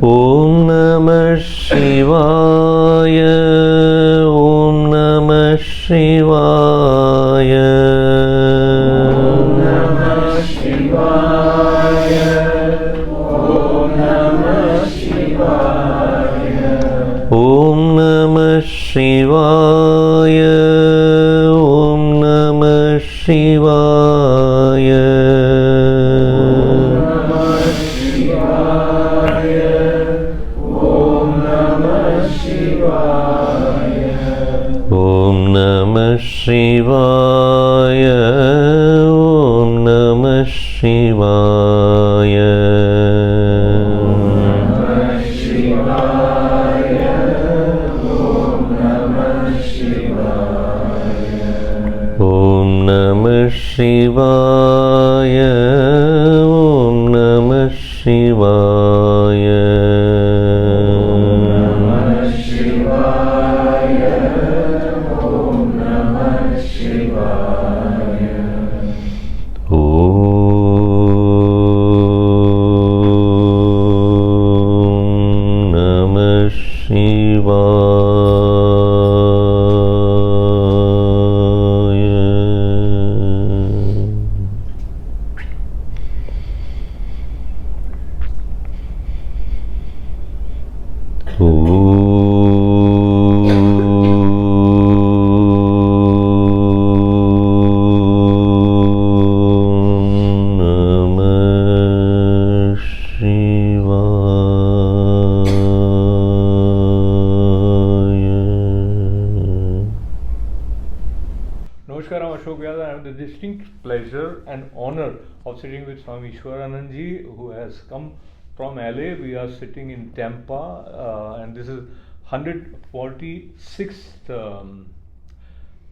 Om Namah Shivaya. Om Namah Shivaya. Om Namah Shivaya. Om Namah Shivaya. Om Namah Shivaya. Om Namah Shivaya. Om Namah Shivaya. Om Namah Shivaya. Om Namah Shivaya. Om Namah Shivaya. Distinct pleasure and honor of sitting with Swami Ishwarananda ji, who has come from LA. We are sitting in Tampa, and this is 146th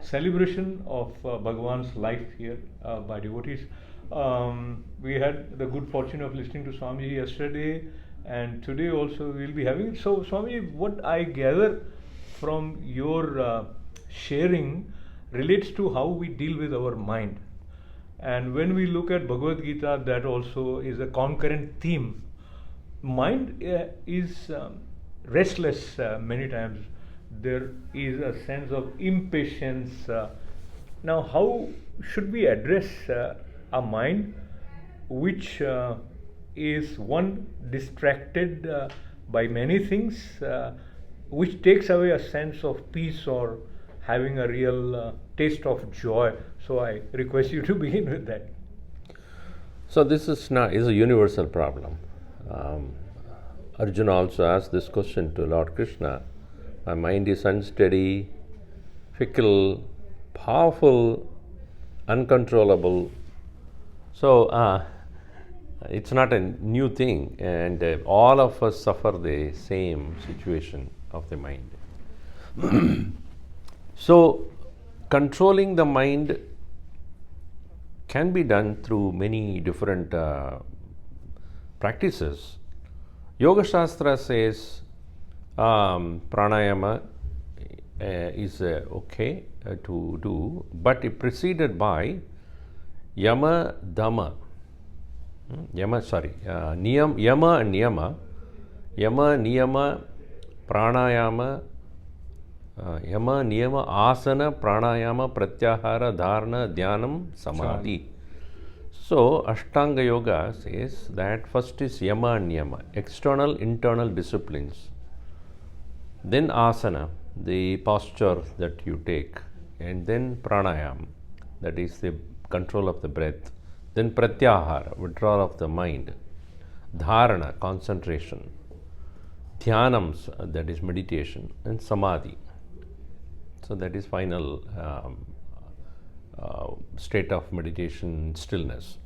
celebration of Bhagwan's life here by devotees. We had the good fortune of listening to Swami yesterday, and today also we will be having. So, Swami, what I gather from your sharing relates to how we deal with our mind. And when we look at Bhagavad Gita, that also is a concurrent theme. Mind is restless many times. There is a sense of impatience. Now, how should we address a mind which is one distracted by many things, which takes away a sense of peace or having a real taste of joy? So I request you to begin with that. So this is a universal problem. Arjuna also asked this question to Lord Krishna. My mind is unsteady, fickle, powerful, uncontrollable. So it's not a new thing, and all of us suffer the same situation of the mind. So controlling the mind can be done through many different practices. Yoga Shastra says pranayama is okay to do, but it preceded by yama dhamma. Yama and niyama. Yama, niyama, pranayama, yama, niyama, asana, pranayama, pratyahara, dharana, dhyanam, samadhi. So, Ashtanga Yoga says that first is yama and niyama, external, internal disciplines. Then asana, the posture that you take. And then pranayama, that is the control of the breath. Then pratyahara, withdrawal of the mind. Dharana, concentration. Dhyanams, that is meditation. And samadhi. So that is final state of meditation, stillness.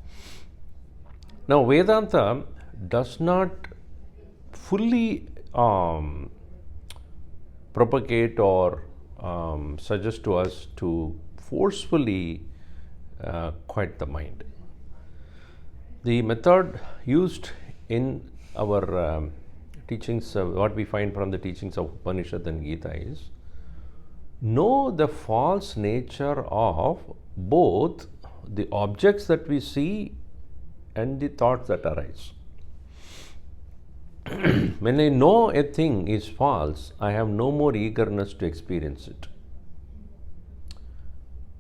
Now Vedanta does not fully propagate or suggest to us to forcefully quiet the mind. The method used in our teachings, what we find from the teachings of Upanishad and Gita is, know the false nature of both the objects that we see and the thoughts that arise. when I know a thing is false, I have no more eagerness to experience it.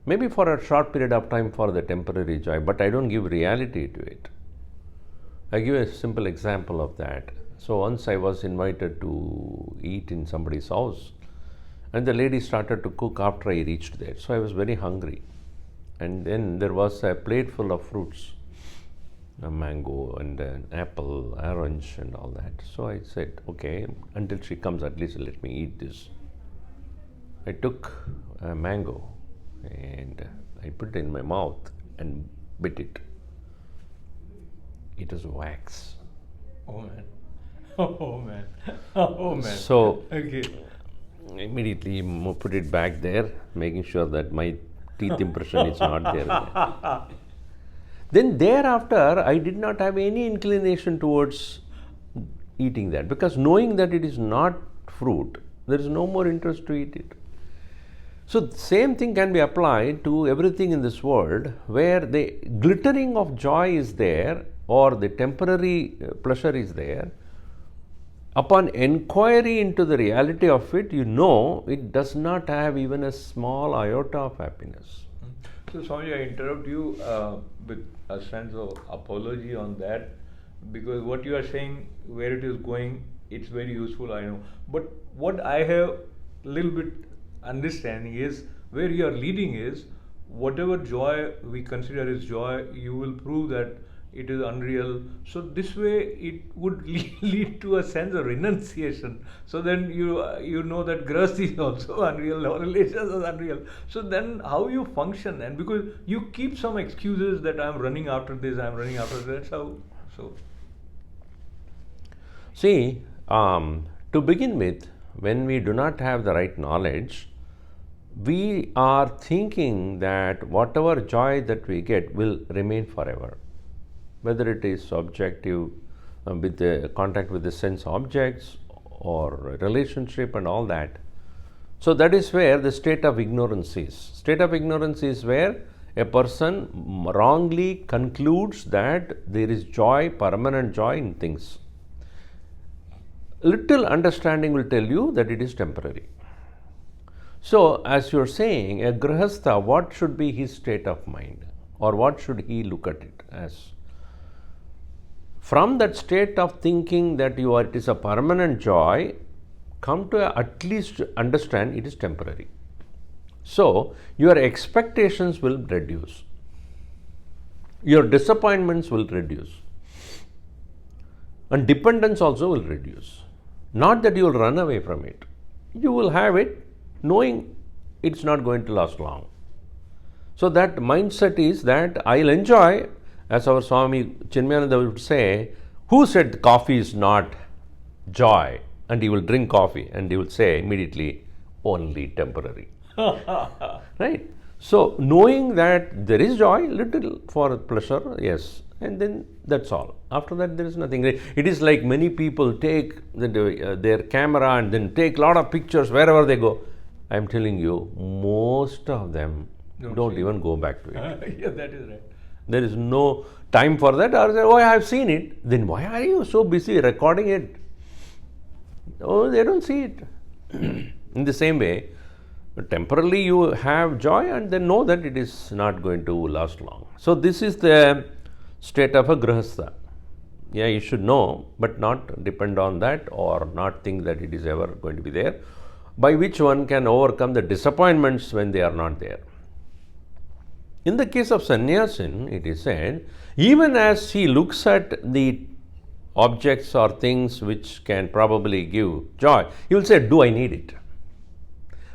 Maybe for a short period of time for the temporary joy, but I don't give reality to it. I give a simple example of that. So once I was invited to eat in somebody's house, and the lady started to cook after I reached there. So I was very hungry. And then there was a plate full of fruits, a mango and an apple, orange and all that. So I said, okay, until she comes, at least let me eat this. I took a mango and I put it in my mouth and bit it. It was wax. Oh man. Oh man. Oh man. So Okay. immediately put it back there, making sure that my teeth impression is not there again. Then thereafter, I did not have any inclination towards eating that, because knowing that it is not fruit, there is no more interest to eat it. So the same thing can be applied to everything in this world, where the glittering of joy is there or the temporary pleasure is there. Upon inquiry into the reality of it, you know it does not have even a small iota of happiness. So, Swami, I interrupt you with a sense of apology on that, because what you are saying, where it is going, it's very useful, I know. But what I have little bit understanding is, where you are leading is, whatever joy we consider as joy, you will prove that it is unreal. So this way it would lead to a sense of renunciation. So then you know that grasp is also unreal, or relations are unreal. So then how you function, and because you keep some excuses that I'm running after this, I'm running after that. So See, to begin with, when we do not have the right knowledge, we are thinking that whatever joy that we get will remain forever. Whether it is subjective with the contact with the sense objects or relationship and all that. So that is where the state of ignorance is. State of ignorance is where a person wrongly concludes that there is joy, permanent joy in things. Little understanding will tell you that it is temporary. So as you are saying, a grihastha, what should be his state of mind, or what should he look at it as? From that state of thinking that it is a permanent joy, come to at least understand it is temporary. So your expectations will reduce, your disappointments will reduce, and dependence also will reduce. Not that you will run away from it, you will have it knowing it's not going to last long. So that mindset is that I'll enjoy. As our Swami Chinmaya would say, who said coffee is not joy? And he will drink coffee and he will say immediately, only temporary. Right? So knowing that there is joy, little for pleasure, yes, and then that's all. After that, there is nothing. It is like many people take their camera and then take a lot of pictures wherever they go. I am telling you, most of them don't even go back to it. Yeah, that is right. There is no time for that, or say, oh, I have seen it. Then why are you so busy recording it? Oh, they don't see it. In the same way, temporarily you have joy and then know that it is not going to last long. So this is the state of a grihastha. Yeah, you should know, but not depend on that, or not think that it is ever going to be there, by which one can overcome the disappointments when they are not there. In the case of sannyasin, it is said, even as he looks at the objects or things which can probably give joy, he will say, do I need it?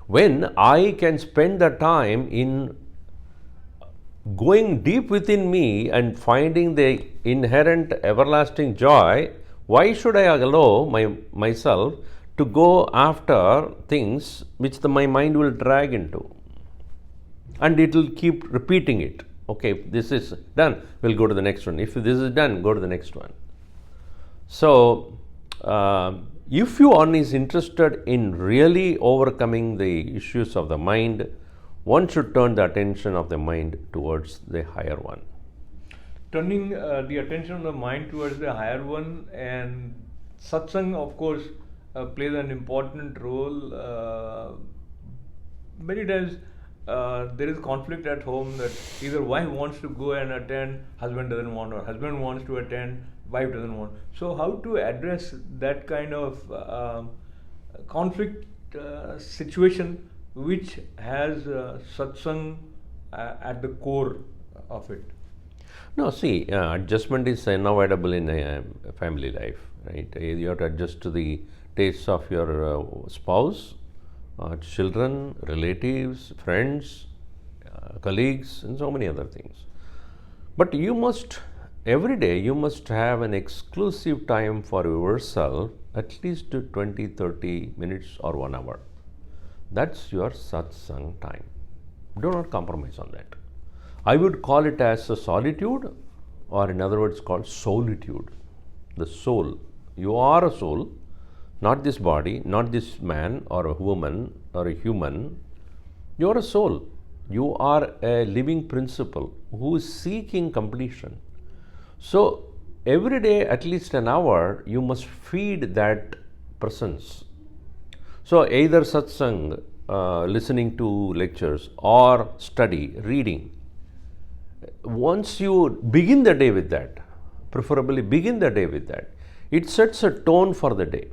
When I can spend the time in going deep within me and finding the inherent everlasting joy, why should I allow myself to go after things which my mind will drag into? And it will keep repeating it. Okay, if this is done, we'll go to the next one. If this is done, go to the next one. So, if one is interested in really overcoming the issues of the mind, one should turn the attention of the mind towards the higher one. Turning the attention of the mind towards the higher one, and satsang, of course, plays an important role. Many times there is conflict at home that either wife wants to go and attend, husband doesn't want, or husband wants to attend, wife doesn't want. So how to address that kind of conflict situation which has satsang at the core of it? No, see, adjustment is unavoidable in a family life, right? You have to adjust to the tastes of your spouse, children, relatives, friends, colleagues, and so many other things. But you must, every day, you must have an exclusive time for yourself, at least 20, 30 minutes or 1 hour. That's your satsang time. Do not compromise on that. I would call it as a solitude, or in other words called solitude. The soul. You are a soul, not this body, not this man or a woman or a human. You are a soul. You are a living principle who is seeking completion. So every day at least an hour you must feed that presence. So either satsang, listening to lectures, or study, reading. Once you begin the day with that, preferably begin the day with that, it sets a tone for the day.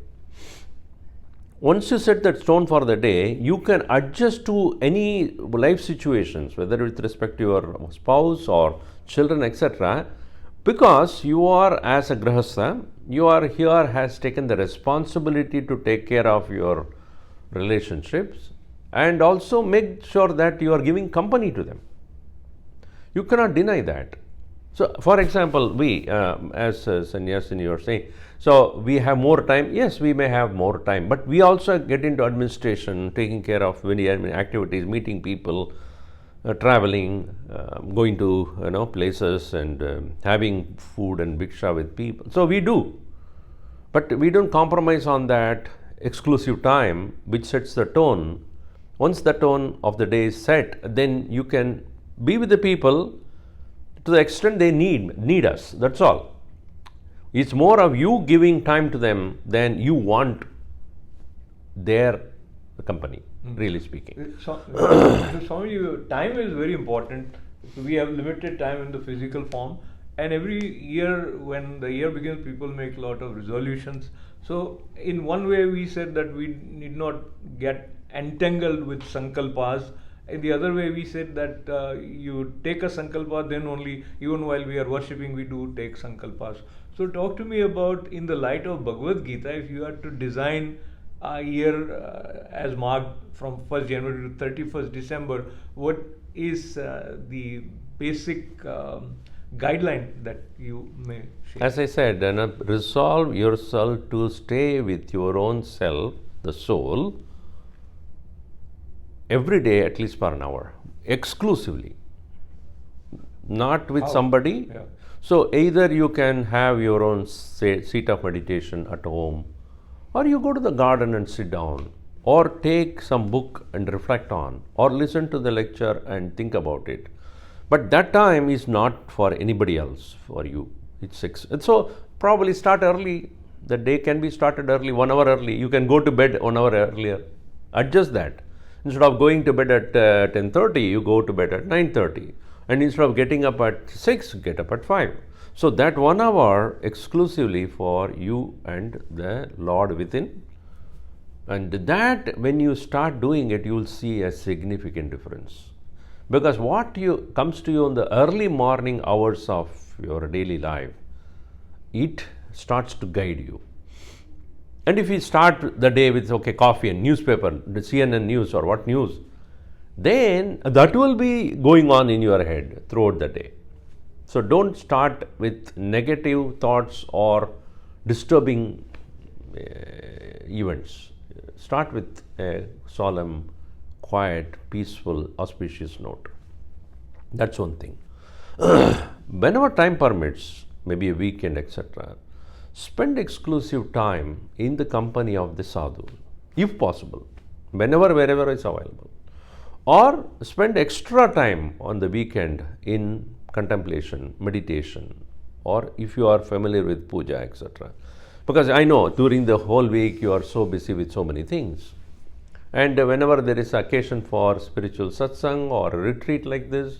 Once you set that tone for the day, you can adjust to any life situations, whether with respect to your spouse or children, etc. Because you are, as a grahastha, you are here, has taken the responsibility to take care of your relationships and also make sure that you are giving company to them. You cannot deny that. So, for example, we, as Sannyasin, you are saying, so we have more time. Yes, we may have more time, but we also get into administration, taking care of many activities, meeting people, traveling, going to places, and having food and bhiksha with people. So we do, but we don't compromise on that exclusive time, which sets the tone. Once the tone of the day is set, then you can be with the people to the extent they need us. That's all. It's more of you giving time to them than you want their company, really speaking. So, Swami, time is very important. We have limited time in the physical form, and every year when the year begins, people make a lot of resolutions. So in one way we said that we need not get entangled with sankalpas. In the other way we said that you take a sankalpa, then only, even while we are worshipping, we do take sankalpas. So talk to me about, in the light of Bhagavad Gita, if you had to design a year as marked from 1st January to 31st December, what is the basic guideline that you may share? As I said, resolve yourself to stay with your own self, the soul, every day at least for an hour, exclusively, not with somebody. Yeah. So either you can have your own seat of meditation at home, or you go to the garden and sit down, or take some book and reflect on, or listen to the lecture and think about it. But that time is not for anybody else, for you. So probably start early. The day can be started early, 1 hour early. You can go to bed 1 hour earlier. Adjust that. Instead of going to bed at 10:30, you go to bed at 9:30. And instead of getting up at 6, get up at 5. So that 1 hour exclusively for you and the Lord within. And that, when you start doing it, you will see a significant difference. Because what comes to you in the early morning hours of your daily life, it starts to guide you. And if you start the day with coffee and newspaper, the CNN news or what news, then that will be going on in your head throughout the day. So don't start with negative thoughts or disturbing events. Start with a solemn, quiet, peaceful, auspicious note. That's one thing. Whenever time permits, maybe a weekend, etc., spend exclusive time in the company of the sadhu, if possible, wherever it's available. Or spend extra time on the weekend in contemplation, meditation, or if you are familiar with puja, etc. Because I know during the whole week you are so busy with so many things. And whenever there is occasion for spiritual satsang or a retreat like this,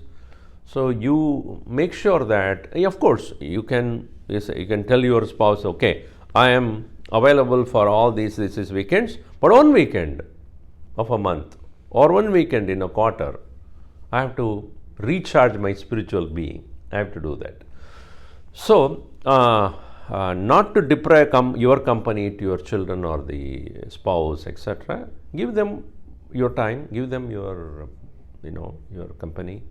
so you make sure that, of course, you can tell your spouse, okay, I am available for all these weekends, but one weekend of a month or one weekend in a quarter, I have to recharge my spiritual being. I have to do that. So, not to deprive your company to your children or the spouse, etc. Give them your time, give them your, your company,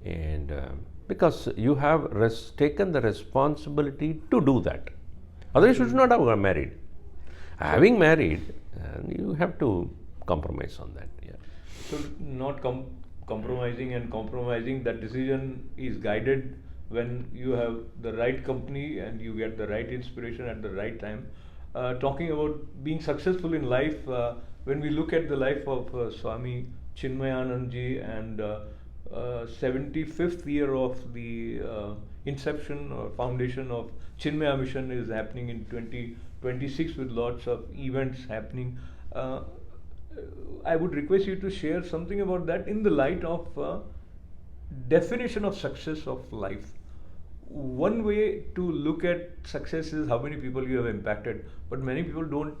and because you have taken the responsibility to do that. Otherwise, you should not have married. Having married, you have to compromise on that. Yeah. So, not compromising and compromising, that decision is guided when you have the right company and you get the right inspiration at the right time. Talking about being successful in life, when we look at the life of Swami Chinmayanand and 75th year of the inception or foundation of Chinmaya mission is happening in 2026 with lots of events happening. I would request you to share something about that in the light of definition of success of life. One way to look at success is how many people you have impacted, but many people don't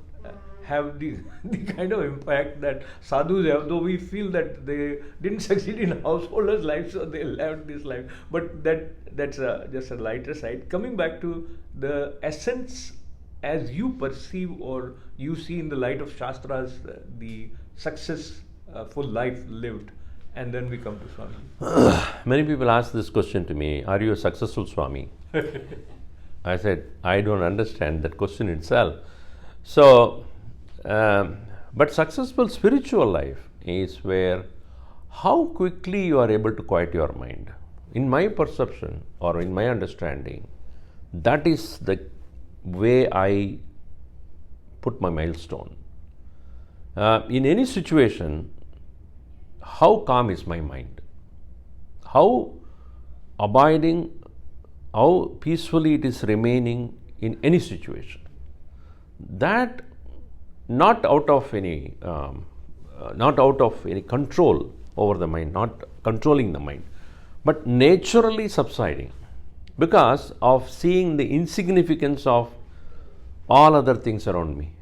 have the kind of impact that sadhus have, though we feel that they didn't succeed in householders' life, so they left this life. But that's just a lighter side. Coming back to the essence as you perceive or you see in the light of Shastras, the successful life lived. And then we come to Swami. Many people ask this question to me, are you a successful Swami? I said, I don't understand that question itself. So, but successful spiritual life is where how quickly you are able to quiet your mind. In my perception or in my understanding, that is the way I put my milestone. In any situation, how calm is my mind? How abiding, how peacefully it is remaining in any situation? That not out of any control over the mind, not controlling the mind, but naturally subsiding because of seeing the insignificance of all other things around me.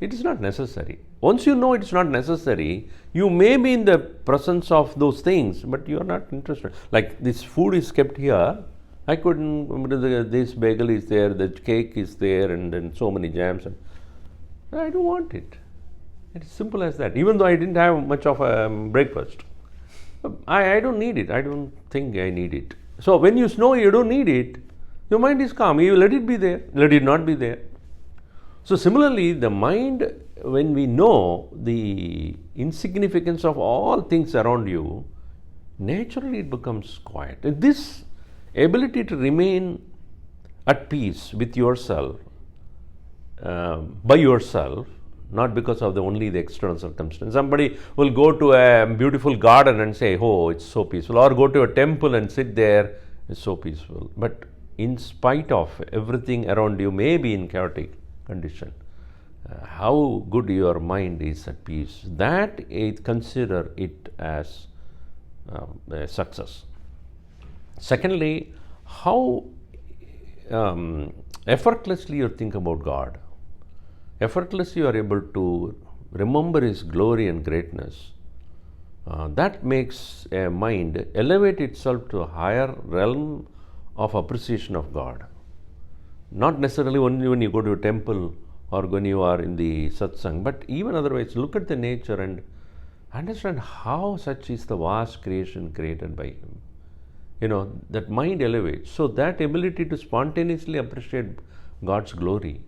It is not necessary. Once you know it's not necessary, you may be in the presence of those things, but you are not interested. Like this food is kept here, I couldn't, this bagel is there, the cake is there, and then so many jams. And I don't want it. It's simple as that. Even though I didn't have much of a breakfast, I don't need it. I don't think I need it. So when you know you don't need it, your mind is calm. You let it be there, let it not be there. So similarly, the mind, when we know the insignificance of all things around you, naturally it becomes quiet. And this ability to remain at peace with yourself, by yourself, not because of only the external circumstance. Somebody will go to a beautiful garden and say, oh, it's so peaceful, or go to a temple and sit there, it's so peaceful. But in spite of everything around you may be in chaotic condition, how good your mind is at peace, that consider it as a success. Secondly, how effortlessly you think about God. Effortlessly you are able to remember His glory and greatness. That makes a mind elevate itself to a higher realm of appreciation of God. Not necessarily only when you go to a temple or when you are in the satsang, but even otherwise, look at the nature and understand how such is the vast creation created by Him. That mind elevates. So that ability to spontaneously appreciate God's glory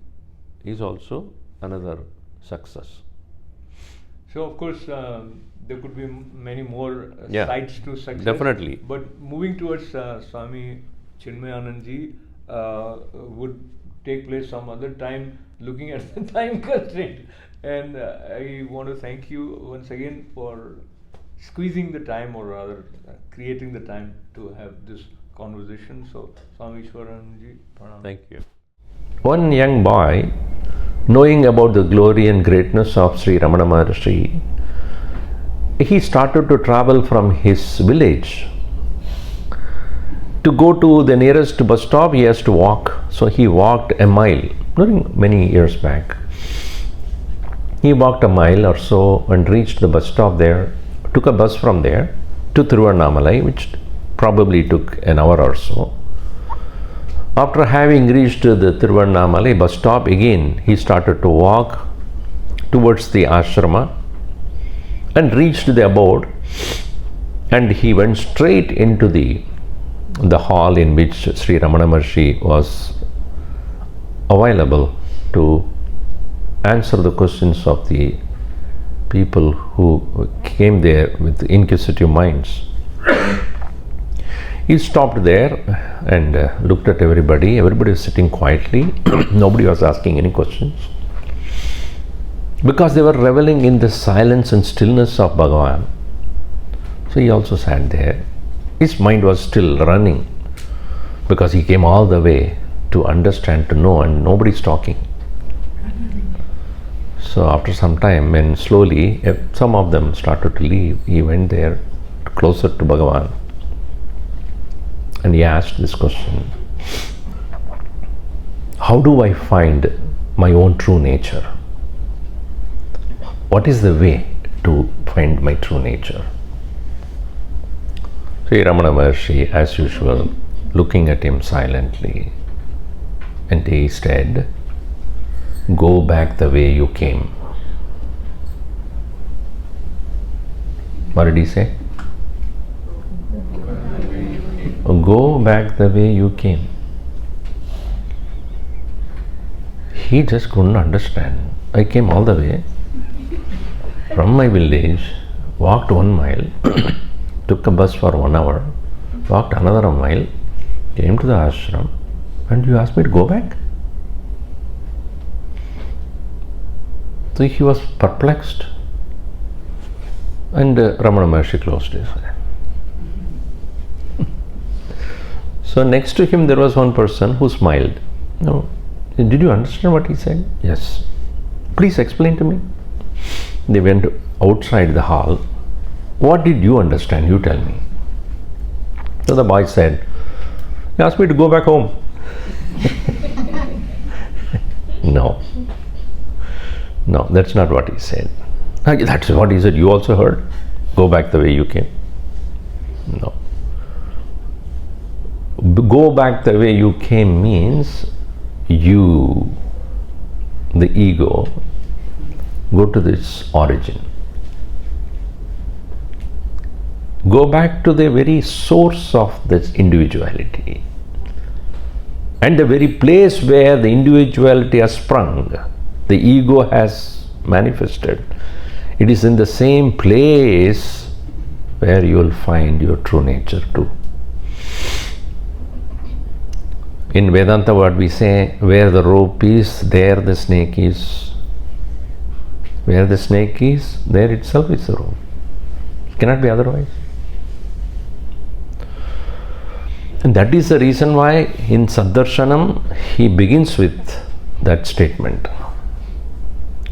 is also another success. So of course there could be many more sides to success. Definitely. But moving towards Swami Chinmayanand would take place some other time, looking at the time constraint. And I want to thank you once again for squeezing the time, or rather creating the time to have this conversation. So Swami Ishwarananda, pranam. Thank you. one young boy, knowing about the glory and greatness of Sri Ramana Maharshi, he started to travel from his village. To go to the nearest bus stop, he has to walk. So he walked a mile during many years back. He walked a mile or so and reached the bus stop there, took a bus from there to Tiruvannamalai, which probably took an hour or so. After having reached the Tiruvannamalai bus stop, again he started to walk towards the ashrama and reached the abode, and he went straight into the hall in which Sri Ramana Maharshi was available to answer the questions of the people who came there with inquisitive minds. He stopped there and looked at everybody. Everybody was sitting quietly. Nobody was asking any questions, because they were reveling in the silence and stillness of Bhagavan. So he also sat there. His mind was still running, because he came all the way to understand, to know, and nobody's talking. So after some time, when slowly some of them started to leave, he went there closer to Bhagavan and he asked this question: how do I find my own true nature? What is the way to find my true nature? Sri Ramana Maharshi, as usual, looking at him silently, and he said, go back the way you came. What did he say? Go back the way you came. He just couldn't understand. I came all the way from my village, walked 1 mile, took a bus for 1 hour, walked another mile, came to the ashram, and you asked me to go back? So he was perplexed, and Ramana Maharshi closed his eyes. So next to him there was one person who smiled. No, did you understand what he said? Yes. Please explain to me. They went outside the hall. What did you understand? You tell me. So the boy said, he asked me to go back home. No, that's not what he said. That's what he said. You also heard? Go back the way you came. No. Go back the way you came means you, the ego, go to this origin. Go back to the very source of this individuality, and the very place where the individuality has sprung, the ego has manifested. It is in the same place where you will find your true nature too. In Vedanta, what we say, where the rope is, there the snake is. Where the snake is, there itself is the rope. It cannot be otherwise. And that is the reason why in Saddarshanam he begins with that statement.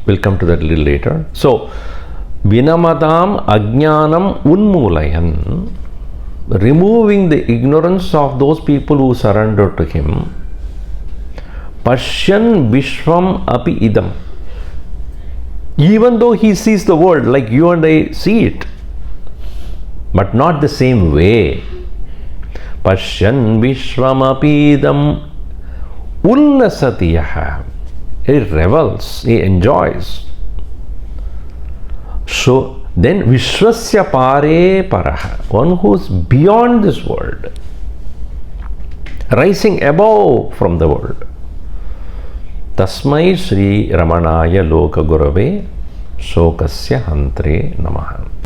We'll come to that a little later. So, Vinamadam Ajnanam Unmulayan, removing the ignorance of those people who surrender to him. Pashyan Vishwam Api Idam. Even though he sees the world like you and I see it, but not the same way. Pashyan Vishwam Api Idam Ullasatiyaha. He revels, he enjoys. So then Vishwasya Pare Paraha, one who is beyond this world, rising above from the world. Tasmai Sri Ramanaya Loka Gurave Shokasya Hantre Namaha.